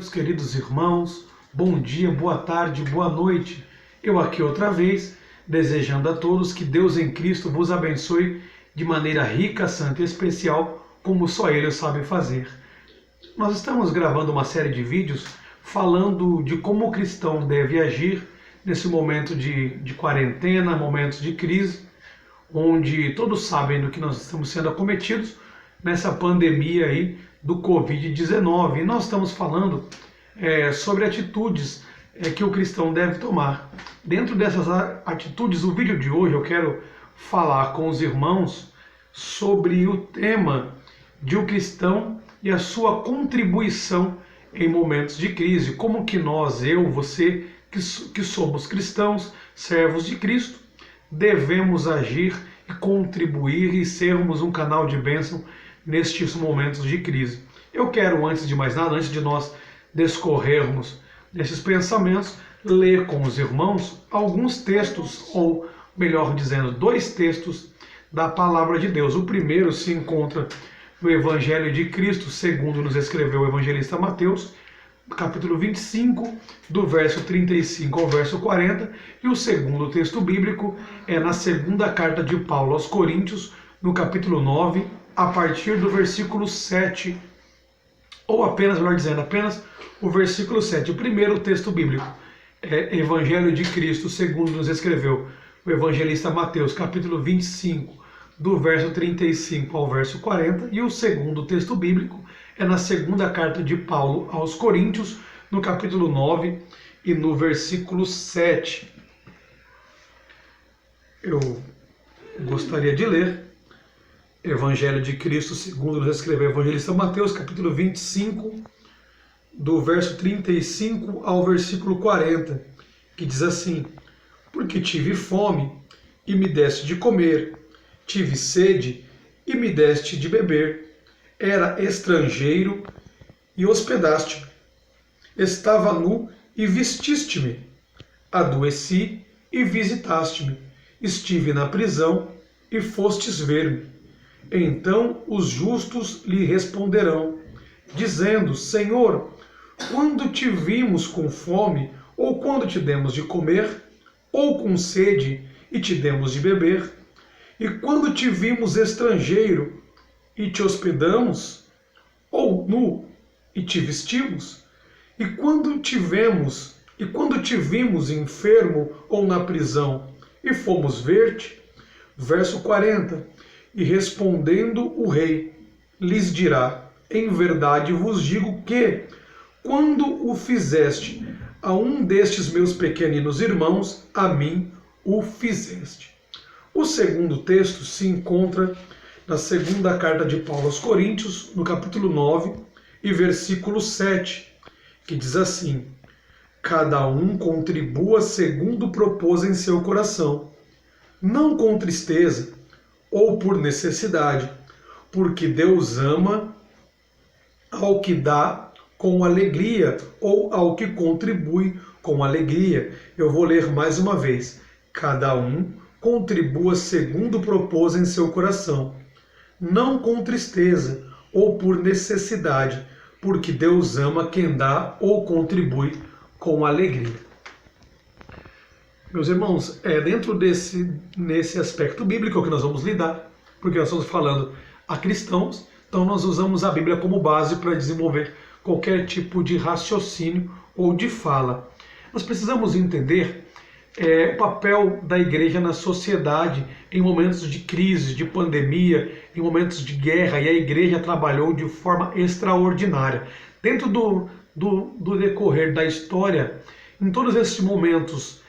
Meus queridos irmãos, bom dia, boa tarde, boa noite. Eu aqui outra vez, desejando a todos que Deus em Cristo vos abençoe de maneira rica, santa e especial, como só Ele sabe fazer. Nós estamos gravando uma série de vídeos falando de como o cristão deve agir nesse momento de quarentena, momentos de crise, onde todos sabem do que nós estamos sendo acometidos nessa pandemia aí do Covid-19. E nós estamos falando sobre atitudes que o cristão deve tomar. Dentro dessas atitudes, o vídeo de hoje eu quero falar com os irmãos sobre o tema de o cristão e a sua contribuição em momentos de crise. Como que nós, eu, você, que somos cristãos, servos de Cristo, devemos agir e contribuir e sermos um canal de bênção nestes momentos de crise. Eu quero, antes de mais nada, antes de nós discorrermos desses pensamentos, ler com os irmãos alguns textos, ou melhor dizendo, dois textos da Palavra de Deus. O primeiro se encontra no Evangelho de Cristo, segundo nos escreveu o evangelista Mateus, capítulo 25, do verso 35 ao verso 40, e o segundo texto bíblico é na segunda carta de Paulo aos Coríntios, no capítulo 9, a partir do versículo 7, ou apenas, melhor dizendo, apenas o versículo 7. O primeiro texto bíblico é Evangelho de Cristo, segundo nos escreveu o evangelista Mateus, capítulo 25, do verso 35 ao verso 40, e o segundo texto bíblico é na segunda carta de Paulo aos Coríntios, no capítulo 9 e no versículo 7. Eu gostaria de ler Evangelho de Cristo, segundo nos escreveu o evangelista Mateus, capítulo 25, do verso 35 ao versículo 40, que diz assim: Porque tive fome e me deste de comer, tive sede e me deste de beber, era estrangeiro e hospedaste-me, estava nu e vestiste-me, adoeci e visitaste-me, estive na prisão e fostes ver-me. Então os justos lhe responderão, dizendo: Senhor, quando te vimos com fome, ou quando te demos de comer, ou com sede e te demos de beber? E quando te vimos estrangeiro e te hospedamos, ou nu e te vestimos? E quando te vimos enfermo ou na prisão e fomos ver-te? Verso 40. E respondendo o rei, lhes dirá: Em verdade vos digo que, quando o fizeste a um destes meus pequeninos irmãos, a mim o fizeste. O segundo texto se encontra na segunda carta de Paulo aos Coríntios, no capítulo 9 e versículo 7, que diz assim: Cada um contribua segundo propôs em seu coração, não com tristeza ou por necessidade, porque Deus ama ao que dá com alegria, ou ao que contribui com alegria. Eu vou ler mais uma vez. Cada um contribua segundo propôs em seu coração, não com tristeza ou por necessidade, porque Deus ama quem dá ou contribui com alegria. Meus irmãos, dentro nesse aspecto bíblico que nós vamos lidar, porque nós estamos falando a cristãos, então nós usamos a Bíblia como base para desenvolver qualquer tipo de raciocínio ou de fala. Nós precisamos entender o papel da igreja na sociedade em momentos de crise, de pandemia, em momentos de guerra, e a igreja trabalhou de forma extraordinária. Dentro do decorrer da história, em todos esses momentos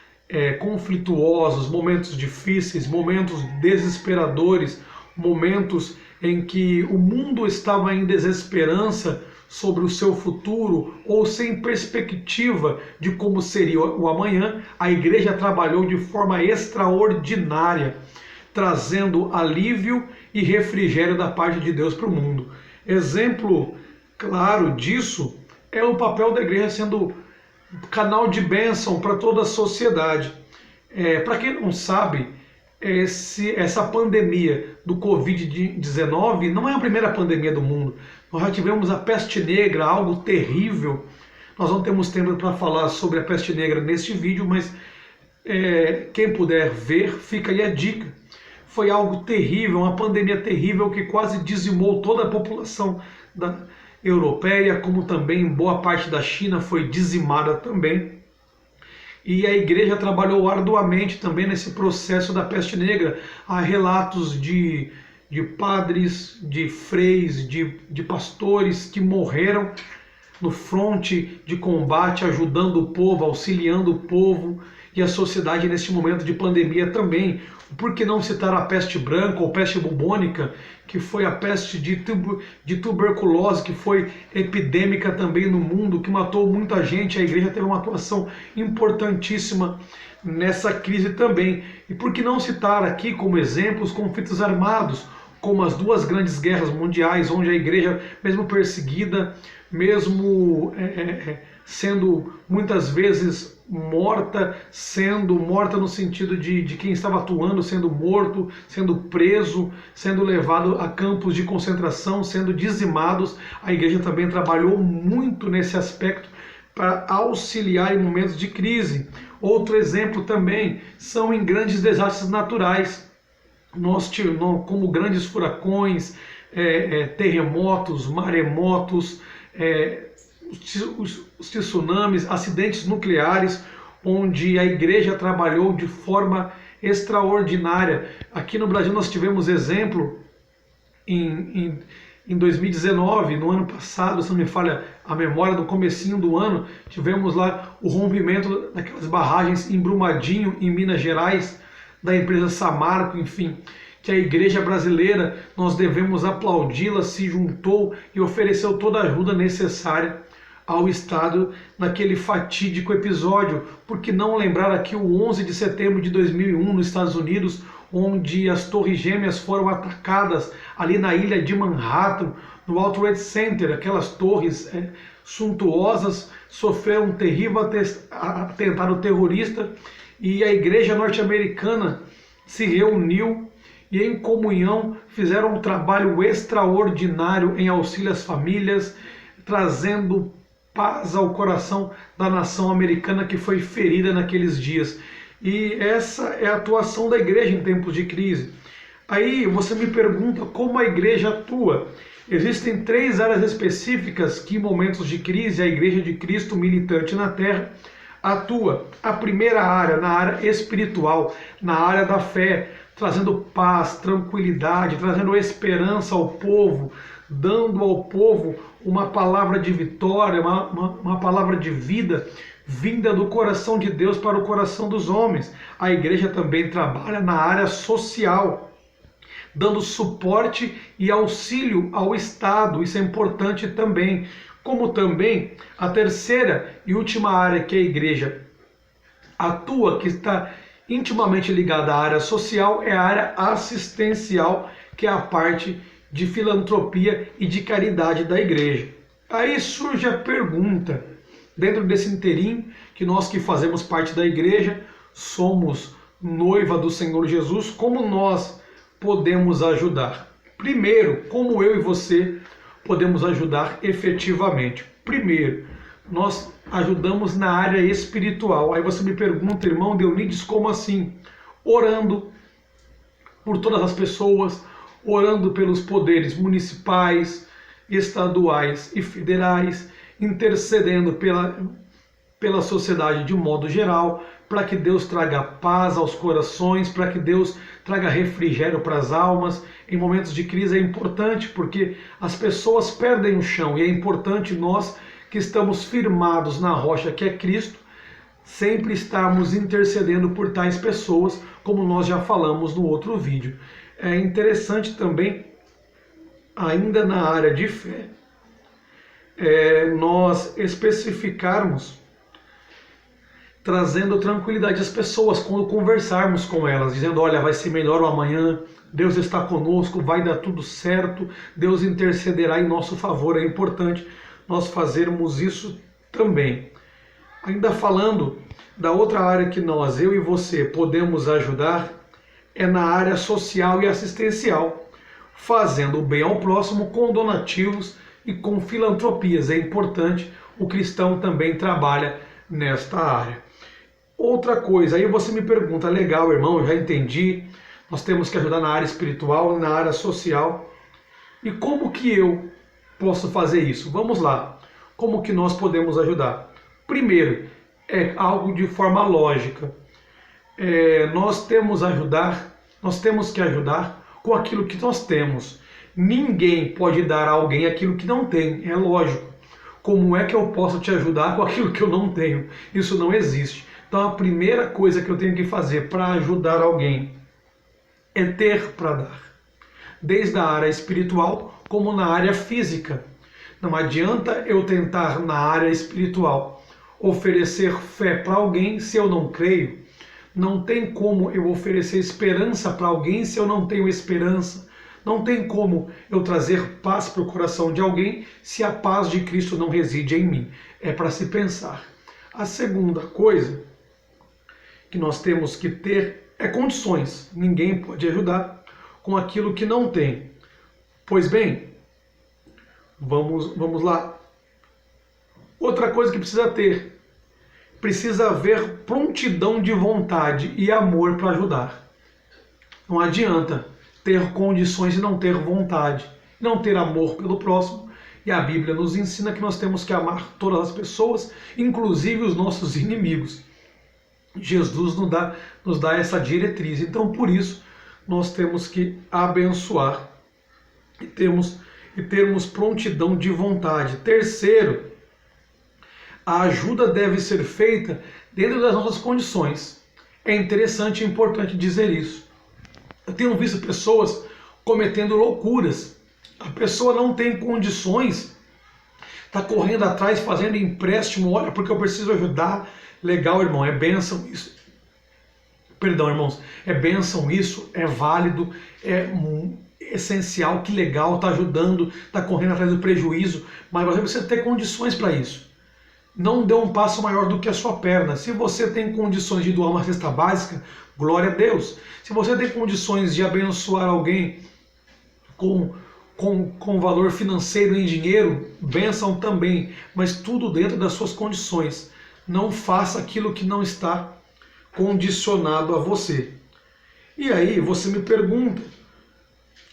conflituosos, momentos difíceis, momentos desesperadores, momentos em que o mundo estava em desesperança sobre o seu futuro ou sem perspectiva de como seria o amanhã, a igreja trabalhou de forma extraordinária, trazendo alívio e refrigério da parte de Deus para o mundo. Exemplo claro disso é o papel da igreja sendo canal de bênção para toda a sociedade. Para quem não sabe, essa pandemia do Covid-19 não é a primeira pandemia do mundo. Nós já tivemos a peste negra, algo terrível Nós não temos tempo para falar sobre a peste negra neste vídeo, mas quem puder ver, fica aí a dica. Foi algo terrível, uma pandemia terrível que quase dizimou toda a população europeia, como também boa parte da China foi dizimada também. E a igreja trabalhou arduamente também nesse processo da peste negra. Há relatos de padres, de freis, de pastores que morreram no fronte de combate, ajudando o povo, auxiliando o povo e a sociedade neste momento de pandemia também. Por que não citar a peste branca ou peste bubônica, que foi a peste de tuberculose, que foi epidêmica também no mundo, que matou muita gente. A igreja teve uma atuação importantíssima nessa crise também. E por que não citar aqui como exemplos conflitos armados, como as duas grandes guerras mundiais, onde a igreja, mesmo perseguida, mesmo sendo muitas vezes morta, sendo morta no sentido de quem estava atuando, sendo morto, sendo preso, sendo levado a campos de concentração, sendo dizimados, a igreja também trabalhou muito nesse aspecto para auxiliar em momentos de crise. Outro exemplo também são em grandes desastres naturais. Nós tivemos como grandes furacões, terremotos, maremotos, os tsunamis, acidentes nucleares, onde a igreja trabalhou de forma extraordinária. Aqui no Brasil nós tivemos exemplo em 2019, no ano passado, se não me falha a memória, no comecinho do ano, tivemos lá o rompimento daquelas barragens em Brumadinho, em Minas Gerais, da empresa Samarco, enfim, que a igreja brasileira, nós devemos aplaudi-la, se juntou e ofereceu toda a ajuda necessária ao Estado naquele fatídico episódio. Por que não lembrar aqui o 11 de setembro de 2001 nos Estados Unidos, onde as Torres Gêmeas foram atacadas ali na ilha de Manhattan, no World Trade Center, aquelas torres suntuosas sofreram um terrível atentado terrorista, e a igreja norte-americana se reuniu e em comunhão fizeram um trabalho extraordinário em auxílio às famílias, trazendo paz ao coração da nação americana que foi ferida naqueles dias. E essa é a atuação da igreja em tempos de crise. Aí você me pergunta como a igreja atua. Existem 3 áreas específicas que em momentos de crise a Igreja de Cristo militante na Terra atua. A primeira área, na área espiritual, na área da fé, trazendo paz, tranquilidade, trazendo esperança ao povo, dando ao povo uma palavra de vitória, uma palavra de vida, vinda do coração de Deus para o coração dos homens. A igreja também trabalha na área social, dando suporte e auxílio ao Estado, isso é importante também. Como também a terceira e última área que a igreja atua, que está intimamente ligada à área social, é a área assistencial, que é a parte de filantropia e de caridade da igreja. Aí surge a pergunta, dentro desse interim, que nós que fazemos parte da igreja, somos noiva do Senhor Jesus, como nós podemos ajudar? Primeiro, como eu e você podemos ajudar efetivamente? Primeiro, nós ajudamos na área espiritual. Aí você me pergunta, irmão Deunides, como assim? Orando por todas as pessoas, orando pelos poderes municipais, estaduais e federais, intercedendo pela sociedade de um modo geral, para que Deus traga paz aos corações, para que Deus traga refrigério para as almas. Em momentos de crise é importante, porque as pessoas perdem o chão, e é importante nós que estamos firmados na rocha que é Cristo, sempre estarmos intercedendo por tais pessoas, como nós já falamos no outro vídeo. É interessante também, ainda na área de fé, nós especificarmos, trazendo tranquilidade às pessoas quando conversarmos com elas, dizendo, olha, vai ser melhor o amanhã, Deus está conosco, vai dar tudo certo, Deus intercederá em nosso favor. É importante nós fazermos isso também. Ainda falando da outra área que nós, eu e você, podemos ajudar, é na área social e assistencial, fazendo o bem ao próximo com donativos e com filantropias. É importante, o cristão também trabalha nesta área. Outra coisa, aí você me pergunta, legal, irmão, eu já entendi, nós temos que ajudar na área espiritual, na área social. E como que eu posso fazer isso? Vamos lá. Como que nós podemos ajudar? Primeiro, é algo de forma lógica. Nós temos que ajudar com aquilo que nós temos. Ninguém pode dar a alguém aquilo que não tem, é lógico. Como é que eu posso te ajudar com aquilo que eu não tenho? Isso não existe. Então a primeira coisa que eu tenho que fazer para ajudar alguém é ter para dar. Desde a área espiritual como na área física. Não adianta eu tentar na área espiritual oferecer fé para alguém se eu não creio. Não tem como eu oferecer esperança para alguém se eu não tenho esperança. Não tem como eu trazer paz para o coração de alguém se a paz de Cristo não reside em mim. É para se pensar. A segunda coisa que nós temos que ter é condições. Ninguém pode ajudar com aquilo que não tem. Pois bem, vamos lá. Outra coisa que precisa haver prontidão de vontade e amor para ajudar. Não adianta ter condições e não ter vontade, não ter amor pelo próximo. E a Bíblia nos ensina que nós temos que amar todas as pessoas, inclusive os nossos inimigos. Jesus nos dá essa diretriz. Então, por isso, nós temos que abençoar e termos prontidão de vontade. Terceiro, a ajuda deve ser feita dentro das nossas condições. É interessante e importante dizer isso. Eu tenho visto pessoas cometendo loucuras. A pessoa não tem condições, está correndo atrás, fazendo empréstimo, olha, porque eu preciso ajudar. Legal, irmão, é bênção isso. Perdão, irmãos, é bênção isso, é válido, é essencial, que legal, está ajudando, está correndo atrás do prejuízo, mas você precisa ter condições para isso. Não dê um passo maior do que a sua perna. Se você tem condições de doar uma cesta básica, glória a Deus. Se você tem condições de abençoar alguém com valor financeiro em dinheiro, bênção também, mas tudo dentro das suas condições. Não faça aquilo que não está condicionado a você. E aí você me pergunta,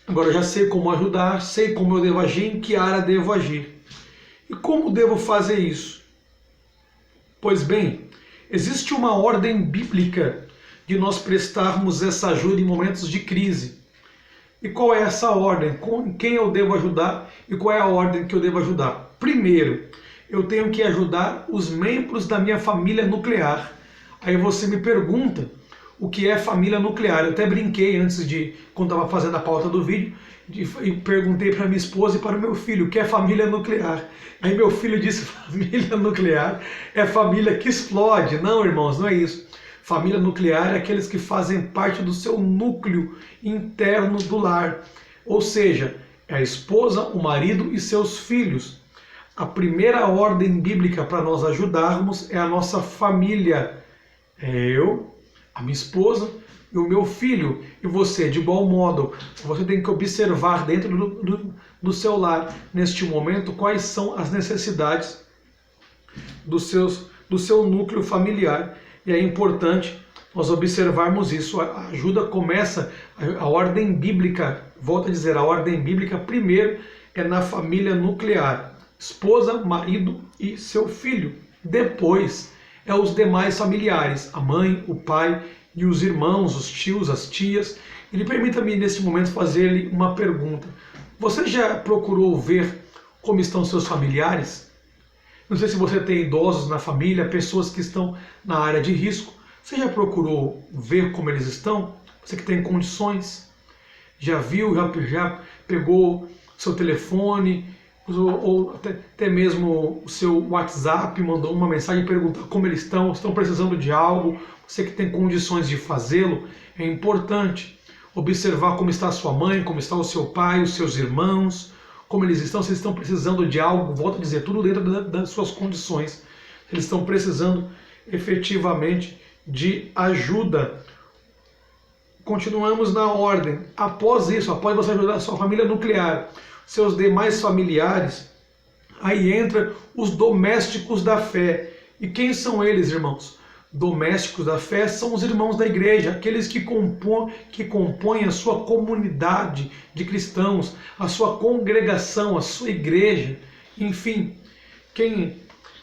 agora eu já sei como ajudar, sei como eu devo agir, em que área devo agir. E como devo fazer isso? Pois bem, existe uma ordem bíblica de nós prestarmos essa ajuda em momentos de crise. E qual é essa ordem? Com quem eu devo ajudar e qual é a ordem que eu devo ajudar? Primeiro, eu tenho que ajudar os membros da minha família nuclear. Aí você me pergunta o que é família nuclear. Eu até brinquei quando estava fazendo a pauta do vídeo, e perguntei para minha esposa e para o meu filho o que é família nuclear. Aí meu filho disse: família nuclear é família que explode. Não, irmãos, não é isso. Família nuclear é aqueles que fazem parte do seu núcleo interno do lar. Ou seja, é a esposa, o marido e seus filhos. A primeira ordem bíblica para nós ajudarmos é a nossa família. É eu, a minha esposa e o meu filho. E você, de igual modo, você tem que observar dentro do seu lar, neste momento, quais são as necessidades do seu núcleo familiar. E é importante nós observarmos isso. A ajuda começa, a ordem bíblica, volto a dizer, a ordem bíblica primeiro é na família nuclear. Esposa, marido e seu filho. Depois é os demais familiares, a mãe, o pai e os irmãos, os tios, as tias. E permita-me nesse momento fazer-lhe uma pergunta. Você já procurou ver como estão seus familiares? Não sei se você tem idosos na família, pessoas que estão na área de risco. Você já procurou ver como eles estão? Você que tem condições? Já viu, já pegou seu telefone ou até mesmo o seu WhatsApp, mandou uma mensagem perguntando como eles estão precisando de algo? Você que tem condições de fazê-lo, é importante observar como está a sua mãe, como está o seu pai, os seus irmãos, como eles estão, se eles estão precisando de algo, volto a dizer, tudo dentro das suas condições. Eles estão precisando efetivamente de ajuda. Continuamos na ordem. Após isso, após você ajudar a sua família nuclear, seus demais familiares, Aí entra os domésticos da fé. E quem são eles, irmãos? Domésticos da fé são os irmãos da igreja, aqueles que compõem a sua comunidade de cristãos, a sua congregação, a sua igreja, enfim, quem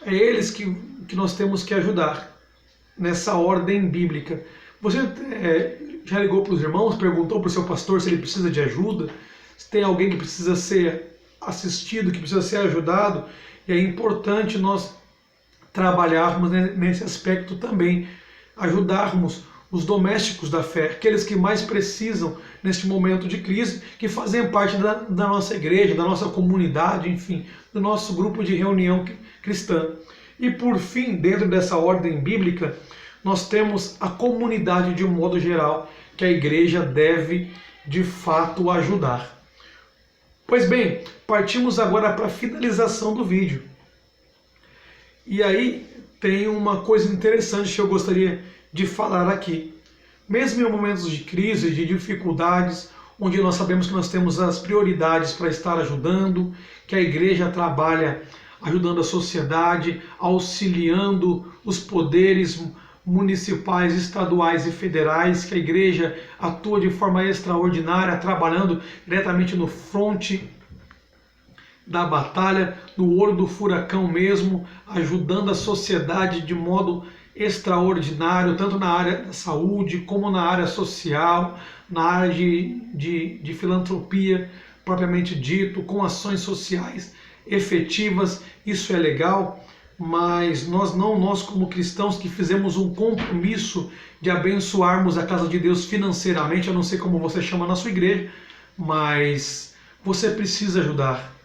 é eles que nós temos que ajudar nessa ordem bíblica. Você já ligou para os irmãos, perguntou para o seu pastor se ele precisa de ajuda, se tem alguém que precisa ser assistido, que precisa ser ajudado, e é importante nós trabalharmos nesse aspecto também, ajudarmos os domésticos da fé, aqueles que mais precisam neste momento de crise, que fazem parte da nossa igreja, da nossa comunidade, enfim, do nosso grupo de reunião cristã. E por fim, dentro dessa ordem bíblica, nós temos a comunidade de um modo geral, que a igreja deve de fato ajudar. Pois bem, partimos agora para a finalização do vídeo. E aí tem uma coisa interessante que eu gostaria de falar aqui. Mesmo em momentos de crise, de dificuldades, onde nós sabemos que nós temos as prioridades para estar ajudando, que a igreja trabalha ajudando a sociedade, auxiliando os poderes municipais, estaduais e federais, que a igreja atua de forma extraordinária, trabalhando diretamente no fronte da batalha, no olho do furacão mesmo, ajudando a sociedade de modo extraordinário, tanto na área da saúde, como na área social, na área de filantropia, propriamente dito, com ações sociais efetivas. Isso é legal, mas nós como cristãos que fizemos um compromisso de abençoarmos a casa de Deus financeiramente, eu não sei como você chama na sua igreja, mas você precisa ajudar.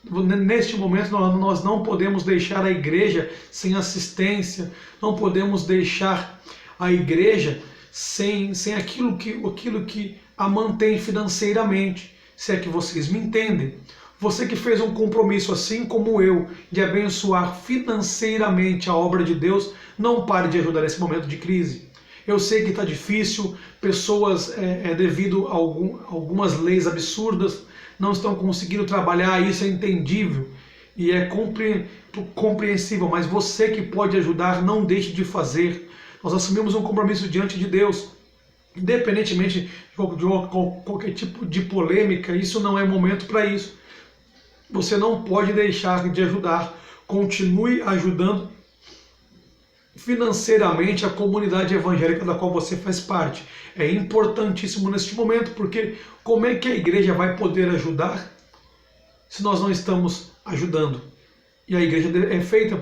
Neste momento nós não podemos deixar a igreja sem assistência, não podemos deixar a igreja sem aquilo que a mantém financeiramente, se é que vocês me entendem. Você que fez um compromisso, assim como eu, de abençoar financeiramente a obra de Deus, não pare de ajudar nesse momento de crise. Eu sei que está difícil, pessoas, devido a algumas leis absurdas, não estão conseguindo trabalhar, isso é entendível e é compreensível, mas você que pode ajudar, não deixe de fazer. Nós assumimos um compromisso diante de Deus, independentemente de qualquer tipo de polêmica, isso não é momento para isso. Você não pode deixar de ajudar, continue ajudando financeiramente a comunidade evangélica da qual você faz parte. É importantíssimo neste momento, porque como é que a igreja vai poder ajudar se nós não estamos ajudando? E a igreja é feita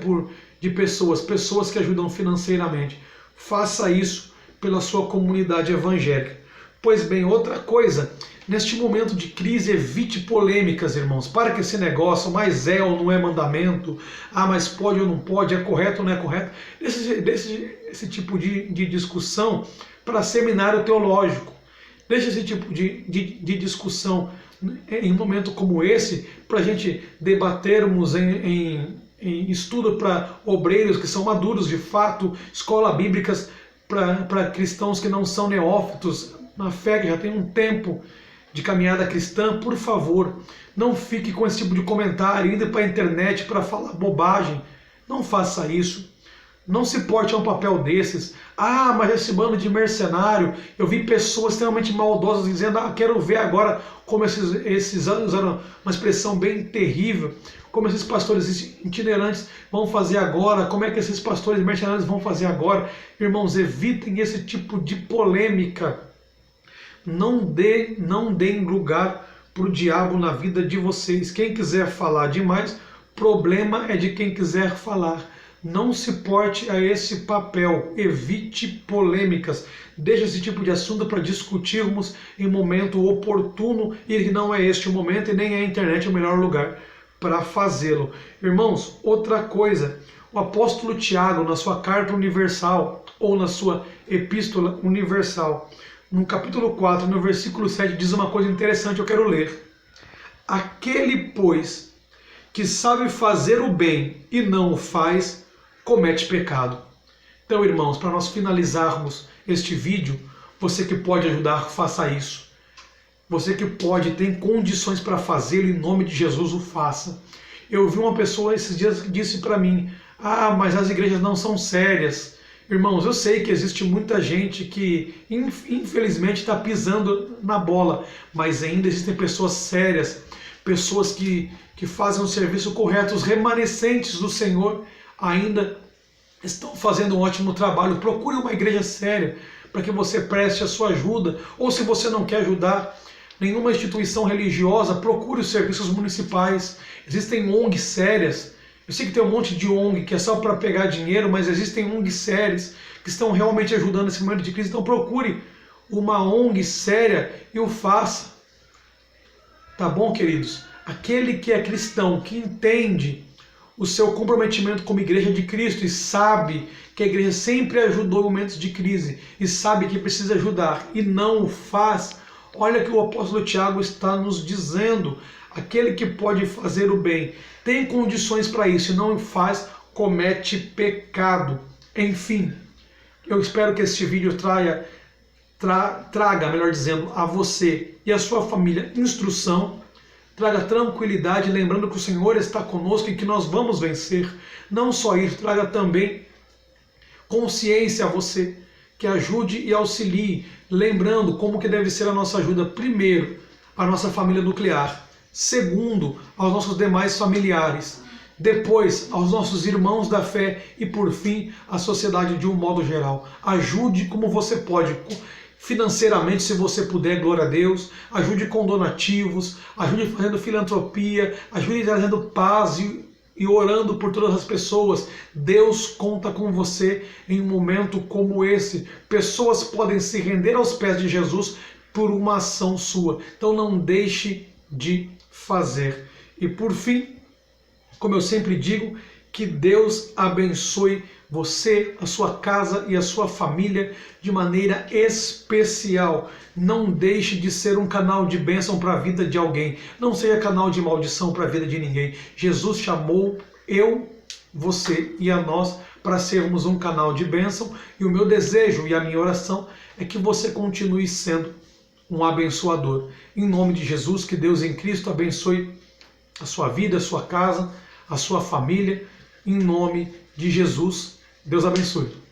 de pessoas que ajudam financeiramente. Faça isso pela sua comunidade evangélica. Pois bem, outra coisa, neste momento de crise, evite polêmicas, irmãos. Para que esse negócio, mas é ou não é mandamento, mas pode ou não pode, é correto ou não é correto. Esse tipo de discussão para seminário teológico. Deixa esse tipo de discussão em um momento como esse, para a gente debatermos em estudo para obreiros que são maduros de fato, escola bíblicas para cristãos que não são neófitos na fé, que já tem um tempo de caminhada cristã. Por favor, não fique com esse tipo de comentário, indo para a internet para falar bobagem. Não faça isso. Não se porte a um papel desses. Mas esse bando de mercenário, eu vi pessoas extremamente maldosas dizendo, quero ver agora como esses anos usaram uma expressão bem terrível, como esses pastores itinerantes vão fazer agora, como é que esses pastores mercenários vão fazer agora. Irmãos, evitem esse tipo de polêmica. Não deem lugar para o diabo na vida de vocês. Quem quiser falar demais, problema é de quem quiser falar. Não se porte a esse papel, evite polêmicas, deixe esse tipo de assunto para discutirmos em momento oportuno, e não é este o momento e nem a internet é o melhor lugar para fazê-lo. Irmãos, outra coisa, o apóstolo Tiago, na sua carta universal, ou na sua epístola universal, no capítulo 4, no versículo 7, diz uma coisa interessante, eu quero ler. Aquele, pois, que sabe fazer o bem e não o faz, comete pecado. Então, irmãos, para nós finalizarmos este vídeo, você que pode ajudar, faça isso. Você que pode, tem condições para fazê-lo, em nome de Jesus o faça. Eu vi uma pessoa esses dias que disse para mim: ah, mas as igrejas não são sérias. Irmãos, eu sei que existe muita gente que infelizmente está pisando na bola, mas ainda existem pessoas sérias, pessoas que fazem o serviço correto. Os remanescentes do Senhor ainda estão fazendo um ótimo trabalho. Procure uma igreja séria para que você preste a sua ajuda, ou se você não quer ajudar nenhuma instituição religiosa, procure os serviços municipais. Existem ONGs sérias. Eu sei que tem um monte de ONG que é só para pegar dinheiro, mas existem ONGs sérias que estão realmente ajudando nesse momento de crise. Então procure uma ONG séria e o faça. Tá bom, queridos? Aquele que é cristão, que entende o seu comprometimento como igreja de Cristo e sabe que a igreja sempre ajudou em momentos de crise e sabe que precisa ajudar e não o faz, olha que o apóstolo Tiago está nos dizendo: aquele que pode fazer o bem, tem condições para isso e não o faz, comete pecado. Enfim, eu espero que este vídeo traga, melhor dizendo, a você e a sua família instrução, traga tranquilidade, lembrando que o Senhor está conosco e que nós vamos vencer. Não só isso, traga também consciência a você, que ajude e auxilie, lembrando como que deve ser a nossa ajuda. Primeiro, a nossa família nuclear. Segundo, aos nossos demais familiares. Depois, aos nossos irmãos da fé e, por fim, à sociedade de um modo geral. Ajude como você pode. Financeiramente, se você puder, glória a Deus. Ajude com donativos, ajude fazendo filantropia, ajude trazendo paz e orando por todas as pessoas. Deus conta com você em um momento como esse. Pessoas podem se render aos pés de Jesus por uma ação sua. Então não deixe de fazer. E por fim, como eu sempre digo, que Deus abençoe você, a sua casa e a sua família de maneira especial. Não deixe de ser um canal de bênção para a vida de alguém. Não seja canal de maldição para a vida de ninguém. Jesus chamou eu, você e a nós para sermos um canal de bênção. E o meu desejo e a minha oração é que você continue sendo um abençoador. Em nome de Jesus, que Deus em Cristo abençoe a sua vida, a sua casa, a sua família. Em nome de Jesus, Deus abençoe.